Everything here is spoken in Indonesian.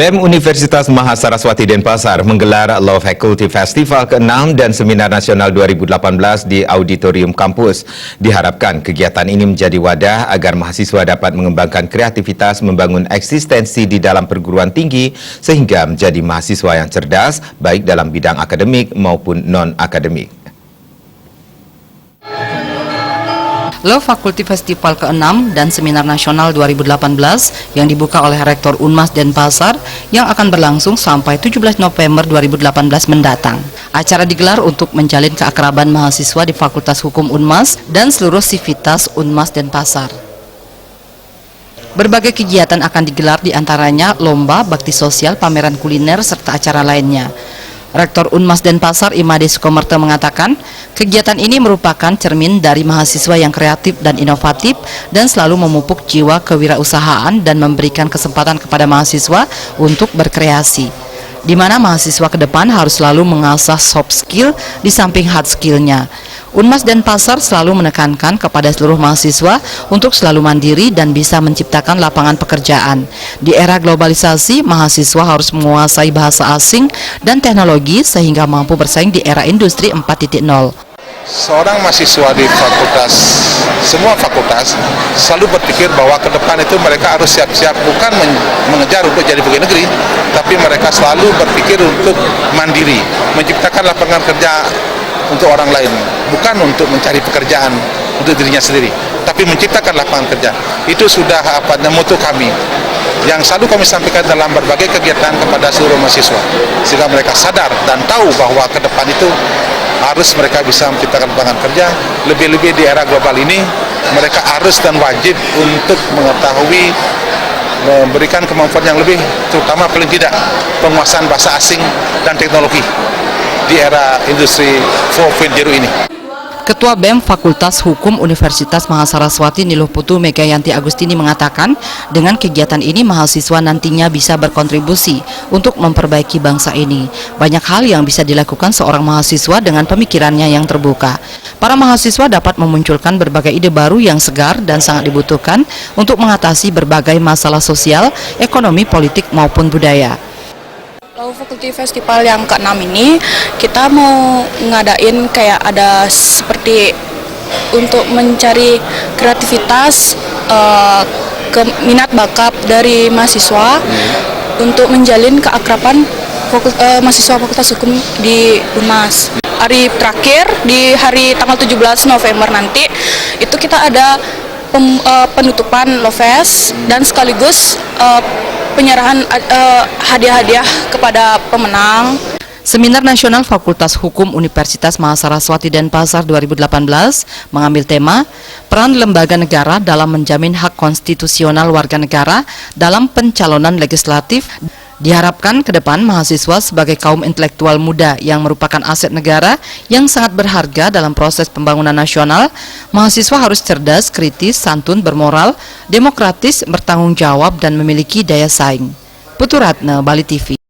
BEM Universitas Mahasaraswati Denpasar menggelar Law Faculty Festival ke-6 dan Seminar Nasional 2018 di Auditorium Kampus. Diharapkan kegiatan ini menjadi wadah agar mahasiswa dapat mengembangkan kreativitas membangun eksistensi di dalam perguruan tinggi sehingga menjadi mahasiswa yang cerdas baik dalam bidang akademik maupun non-akademik. Law Faculty Festival ke-6 dan Seminar Nasional 2018 yang dibuka oleh Rektor Unmas Denpasar yang akan berlangsung sampai 17 November 2018 mendatang. Acara digelar untuk menjalin keakraban mahasiswa di Fakultas Hukum Unmas dan seluruh sivitas Unmas Denpasar. Berbagai kegiatan akan digelar diantaranya lomba, bakti sosial, pameran kuliner, serta acara lainnya. Rektor Unmas Denpasar Imade Sukomerto mengatakan, kegiatan ini merupakan cermin dari mahasiswa yang kreatif dan inovatif dan selalu memupuk jiwa kewirausahaan dan memberikan kesempatan kepada mahasiswa untuk berkreasi, di mana mahasiswa ke depan harus selalu mengasah soft skill di samping hard skill-nya. Unmas Denpasar selalu menekankan kepada seluruh mahasiswa untuk selalu mandiri dan bisa menciptakan lapangan pekerjaan. Di era globalisasi, mahasiswa harus menguasai bahasa asing dan teknologi sehingga mampu bersaing di era industri 4.0. Seorang mahasiswa di semua fakultas selalu berpikir bahwa ke depan itu mereka harus siap-siap bukan mengejar untuk jadi pegawai negeri, tapi mereka selalu berpikir untuk mandiri, menciptakan lapangan kerja untuk orang lain, bukan untuk mencari pekerjaan untuk dirinya sendiri, tapi menciptakan lapangan kerja. Itu sudah moto kami yang selalu kami sampaikan dalam berbagai kegiatan kepada seluruh mahasiswa, sehingga mereka sadar dan tahu bahwa ke depan itu harus mereka bisa menciptakan lapangan kerja. Lebih-lebih di era global ini, mereka harus dan wajib untuk mengetahui, memberikan kemampuan yang lebih, terutama paling tidak penguasaan bahasa asing dan teknologi di era industri 4.0 ini. Ketua BEM Fakultas Hukum Universitas Mahasaraswati Niluh Putu Megayanti Agustini mengatakan, dengan kegiatan ini mahasiswa nantinya bisa berkontribusi untuk memperbaiki bangsa ini. Banyak hal yang bisa dilakukan seorang mahasiswa dengan pemikirannya yang terbuka. Para mahasiswa dapat memunculkan berbagai ide baru yang segar dan sangat dibutuhkan untuk mengatasi berbagai masalah sosial, ekonomi, politik maupun budaya. Law Faculty Festival yang ke-6 ini kita mau ngadain kayak ada seperti untuk mencari kreativitas, minat bakat dari mahasiswa untuk menjalin keakraban mahasiswa Fakultas Hukum di Unmas. Hari terakhir di hari tanggal 17 November nanti itu kita ada penutupan Law Fest dan sekaligus penyerahan hadiah-hadiah kepada pemenang. Seminar Nasional Fakultas Hukum Universitas Mahasaraswati Denpasar 2018 mengambil tema peran lembaga negara dalam menjamin hak konstitusional warga negara dalam pencalonan legislatif. Diharapkan ke depan mahasiswa sebagai kaum intelektual muda yang merupakan aset negara yang sangat berharga dalam proses pembangunan nasional, mahasiswa harus cerdas, kritis, santun, bermoral, demokratis, bertanggung jawab, dan memiliki daya saing. Putu Ratna, Bali TV.